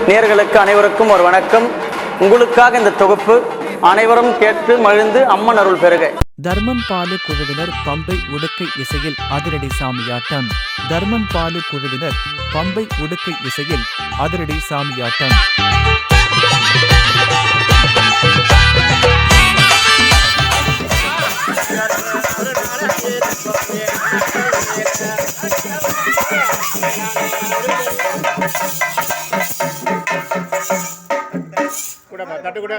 நேயர்களுக்கு அனைவருக்கும் ஒரு வணக்கம். உங்களுக்காக இந்த தொகுப்பு. அனைவரும் கேட்டு மகிழ்ந்து அம்மன் அருள் பெறுக. தர்மம் பாலு குழுவினர் பம்பை உடுக்கை இசையில் அதிரடி சாமியாட்டம். தர்மம் பாலு குழுவினர் பம்பை உடுக்கை இசையில் அதிரடி சாமியாட்டம். தட்டு கூட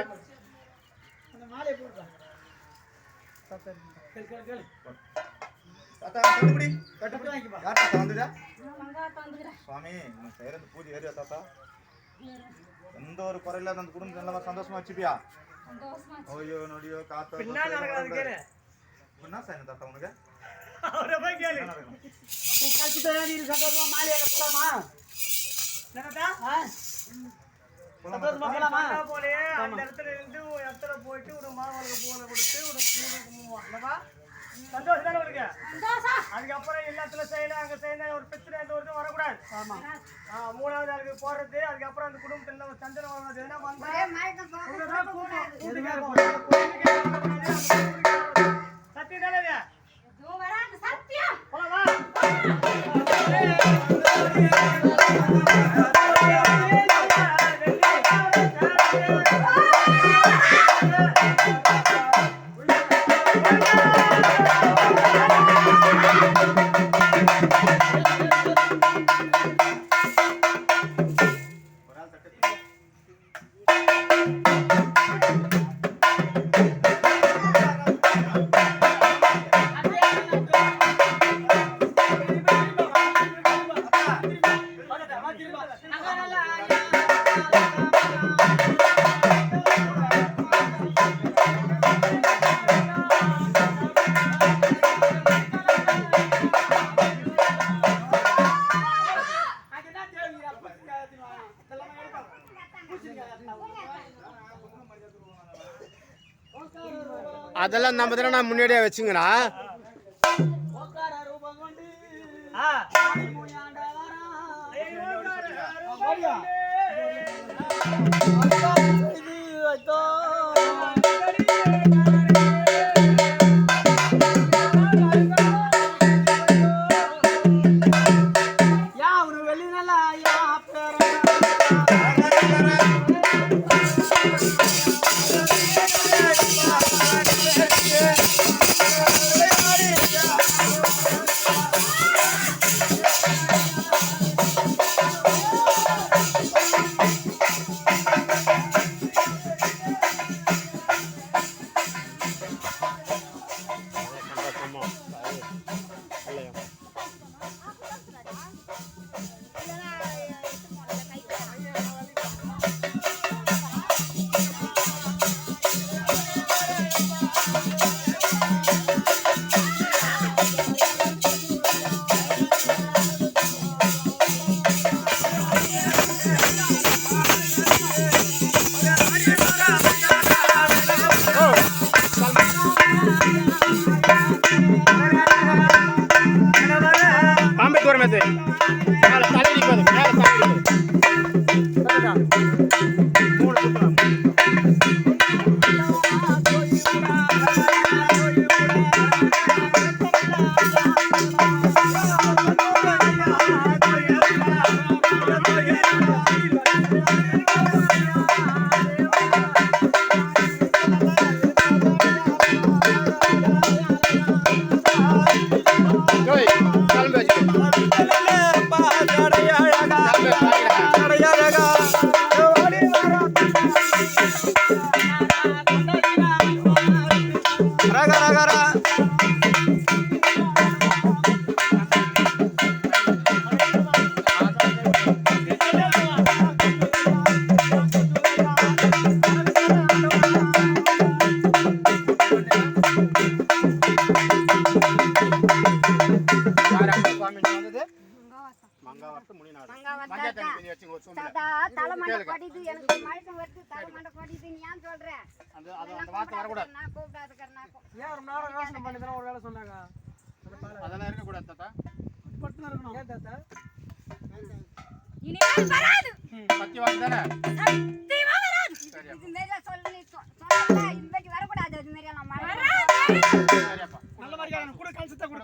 சுவாமி செய்யறது பூஜை ஏரியா தாத்தா எந்த ஒரு குறையில அந்த குடும்பம் நல்லா சந்தோஷமா வச்சுப்பியா? ஓய்யோ நொடியோ காத்தோ என்ன செய்யணும் தாத்தா உனக்கு? போயிட்டு ஒரு மாவளுக்கு போல கொடுத்து ஒரு சந்தோஷம் தானே உனக்கு? அதுக்கப்புறம் எல்லாத்துல செய்யலாம், அங்க செய்யலாம், ஒரு பிரச்சனை எந்த ஒரு வரக்கூடாது. ஆமா, மூணாவது அதுக்கு போறது. அதுக்கப்புறம் அந்த குடும்பத்துல சந்தனம் வர்றது என்ன சத்தியம் தானே? சத்தியம் அதெல்லாம் நம்ம தானே நான் முன்னாடியே வச்சுங்கண்ணா. அதெல்லாம் இருக்க கூடாது தாத்தா. பட்டுனா இருக்கணும். ஏன் தாத்தா? இனிமேல் வராது. சத்தியமா தானே? சத்தியமா வராது. இது மேல சொல்லி சொன்னா இந்த மாதிரி வரக்கூடாது. அது மாதிரி எல்லாம் வராது. சரியாப்பா. நல்ல மாதிரி கூட கல்சத்தை கூட